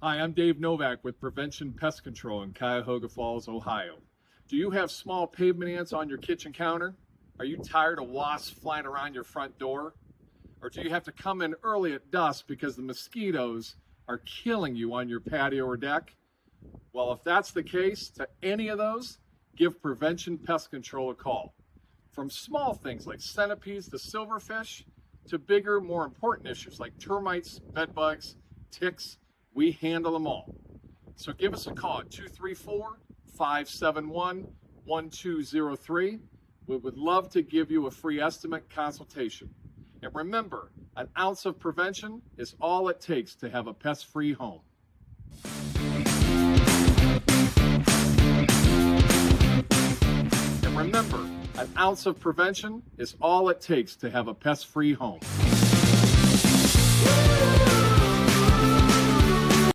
Hi, I'm Dave Novak with Prevention Pest Control in Cuyahoga Falls, Ohio. Do you have small pavement ants on your kitchen counter? Are you tired of wasps flying around your front door? Or do you have to come in early at dusk because the mosquitoes are killing you on your patio or deck? Well, if that's the case, to any of those, give Prevention Pest Control a call. From small things like centipedes to silverfish, to bigger, more important issues like termites, bedbugs, ticks, we handle them all. So give us a call at 234-571-1203. We would love to give you a free estimate consultation. And remember, an ounce of prevention is all it takes to have a pest-free home. And remember, an ounce of prevention is all it takes to have a pest-free home.